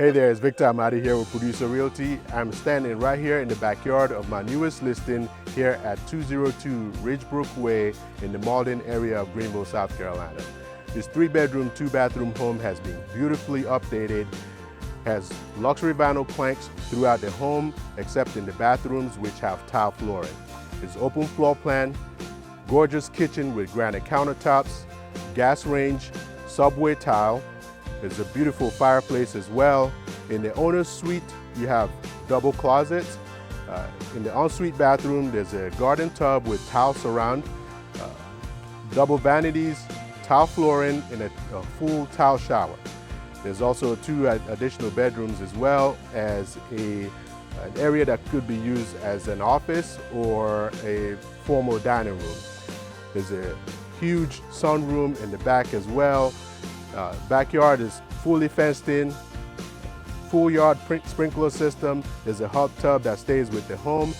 Hey there, it's Victor Amadi here with Producer Realty. I'm standing right here in the backyard of my newest listing here at 202 Ridgebrook Way in the Mauldin area of Greenville, South Carolina. This 3-bedroom, 2-bathroom home has been beautifully updated, has luxury vinyl planks throughout the home except in the bathrooms which have tile flooring. It's open floor plan, gorgeous kitchen with granite countertops, gas range, subway tile. There's a beautiful fireplace as well. In the owner's suite, you have double closets. In the ensuite bathroom, there's a garden tub with tile surround, double vanities, tile flooring, and a full tile shower. There's also 2 additional bedrooms as well as an area that could be used as an office or a formal dining room. There's a huge sunroom in the back as well. Backyard is fully fenced in, full yard sprinkler system. There's a hot tub that stays with the home.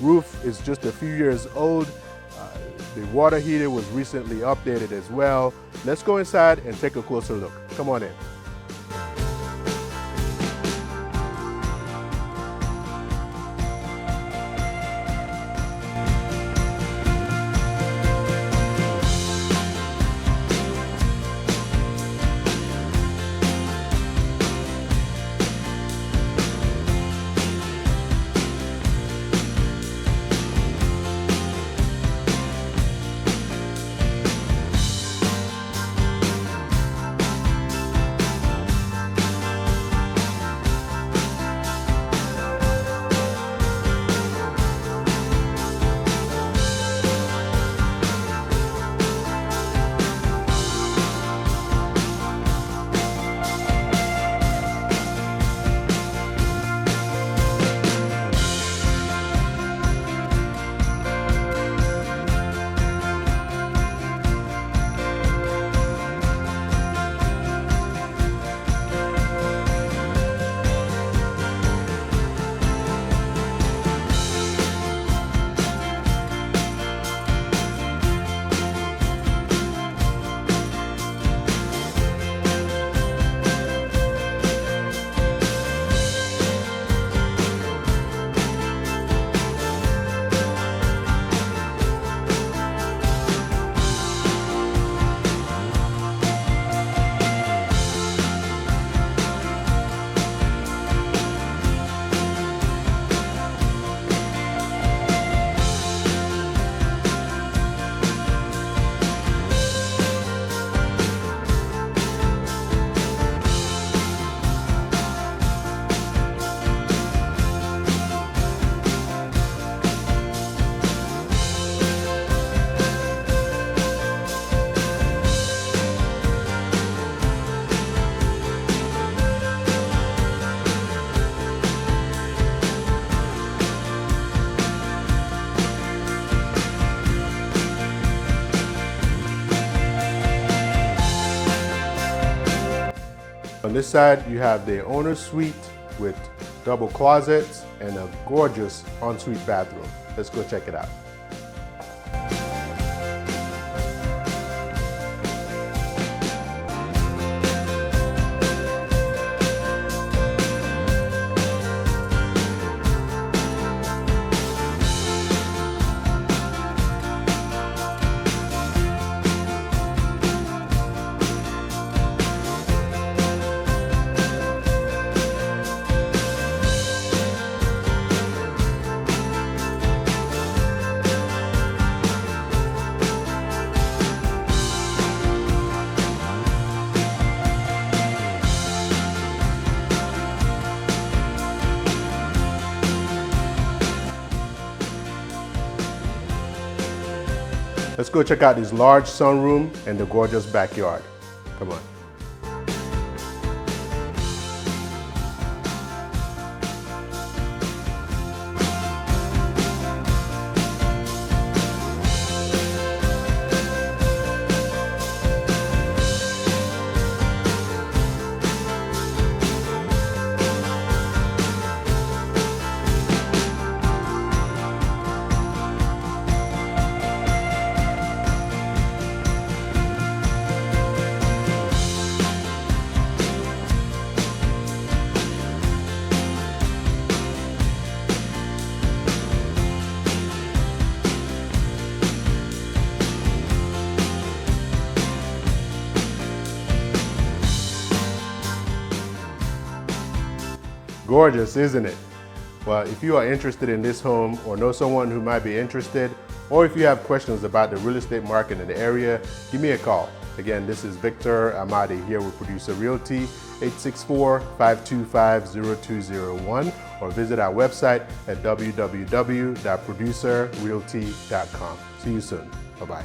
Roof is just a few years old. The water heater was recently updated as well. Let's go inside and take a closer look. Come on in. On this side, you have the owner's suite with double closets and a gorgeous ensuite bathroom. Let's go check it out. Let's go check out this large sunroom and the gorgeous backyard. Come on. Gorgeous, isn't it? Well, if you are interested in this home or know someone who might be interested, or if you have questions about the real estate market in the area, give me a call. Again, this is Victor Amadi here with Producer Realty, 864-525-0201, or visit our website at www.producerrealty.com. See you soon. Bye-bye.